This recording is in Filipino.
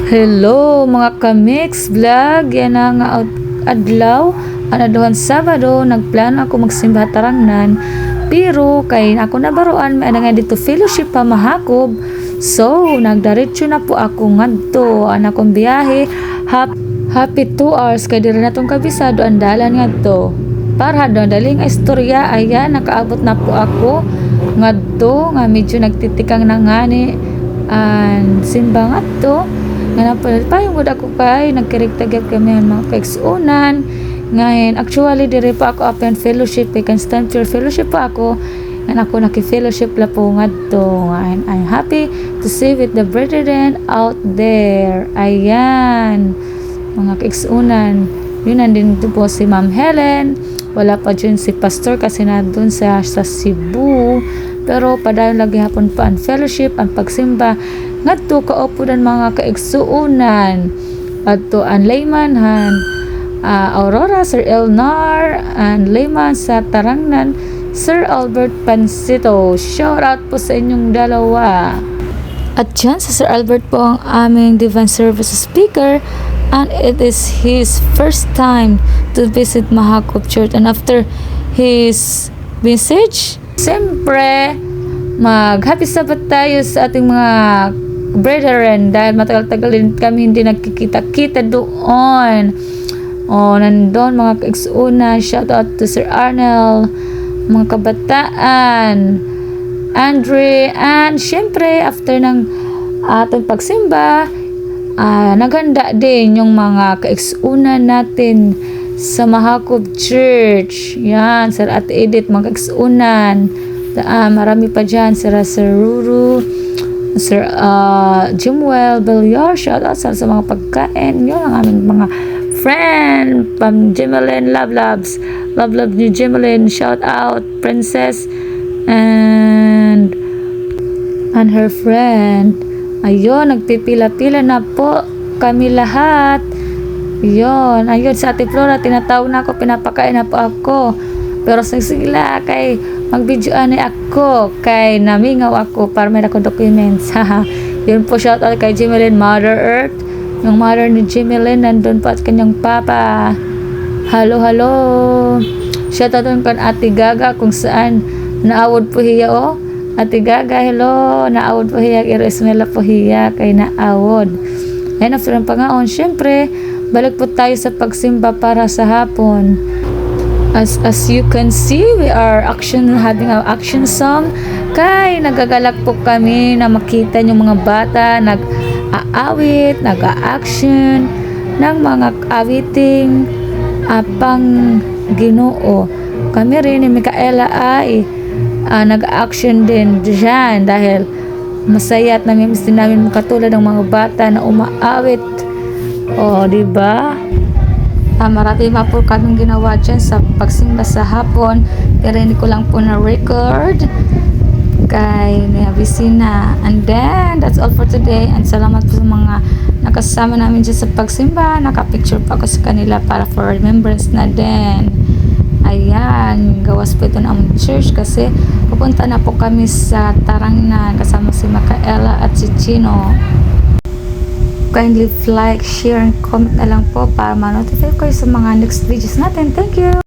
Hello mga ka-mix vlog, yan na nga adlaw, anaduhan Sabado, nagplano ako magsimba tarangnan, pero kay ako nabaruan may nga dito fellowship pa mahakob, so nagdiretso na po ako ngadto ang akong biyahe, happy 2 hours kay diri natong kabisado ang dalan ngadto. Para daling istorya, ayan nakaabot na po ako ngadto nga medyo nagtitikang nangani ang simba ngadto. Nga pa yung budak ko kay nagkirigtagap kami ang mga kaigsuunan ngayon actually dire pa ako open fellowship kay constant pure fellowship pa ako nga ako naki-fellowship la po ngadto ngayon I'm happy to see with the brethren out there. Ayan mga kaigsuunan, yun nandun po si Ma'am Helen, wala pa dyan si Pastor kasi na dun sa Cebu, pero padayon lagi hapon pa ang fellowship, ang pagsimba ngadto kaupo dan mga kaigsuunan adto ang layman han Aurora Sir Elnar and layman sa Tarangnan Sir Albert Pansito. Shout out po sa inyong dalawa. At dyan sa Sir Albert po ang aming Divine Service speaker, and it is his first time to visit Mahakop Church, and after his message siyempre mag-happy Sabbath tayo sa ating mga brethren dahil matagal-tagal din kami hindi nagkikita-kita doon. Nandun mga kaigsuuna, shout out to Sir Arnel, mga kabataan, Andre, and syempre after ng atong pagsimba, naghanda din yung mga kaigsuuna natin sa Mahakop Church. Yan, Sir Ate Edith, mga kaigsuunan. Marami pa dyan, Sir Ruru, Sir Jimwell Belliar, shout out sa mga pagkain. Yun ang aming mga friend Pam Jimelin, love ni Jimelin, shout out Princess and her friend. Ayun, nagpipila-pila na po kami lahat. Ayun sa Ate Flora, tinatawag na ako, pinapakain na po ako, pero sigla kay mag-videoan ako kay namingaw ako para may ako documents. Yun po, shout out kay Jimelin Mother Earth, yung mother ni Jimelin nandun po at kanyang papa. Hello shout out kan Ate Gaga kung saan naawod po hiya Ate Gaga, hello, naawod po hiya Irismela po hiya kay naawod. And after ang pangaon, syempre balik po tayo sa pagsimba para sa hapon. As you can see, we are having an action song. Kay nagagalak po kami na makita yung mga bata nag-aawit, nag-a-action ng mga awiting pang Ginoo. Kami rin ni Micaela ay nag-action din dyan dahil masaya at namimiss din namin makatulad ng mga bata na umaawit. Diba? Marami pa po kaming ginawa dyan sa pagsimba sa hapon, pero hindi ko lang po na-record kay Nabisina. And then, that's all for today, and salamat po sa mga nakasama namin dyan sa pagsimba. Nakapicture pa ako sa kanila para for remembrance na din. Ayan, gawas po ito ng aming church kasi pupunta na po kami sa Tarangnan kasama si Micaela at si Chino. Kindly like, share, and comment na lang po para ma-notify kayo sa mga next videos natin. Thank you!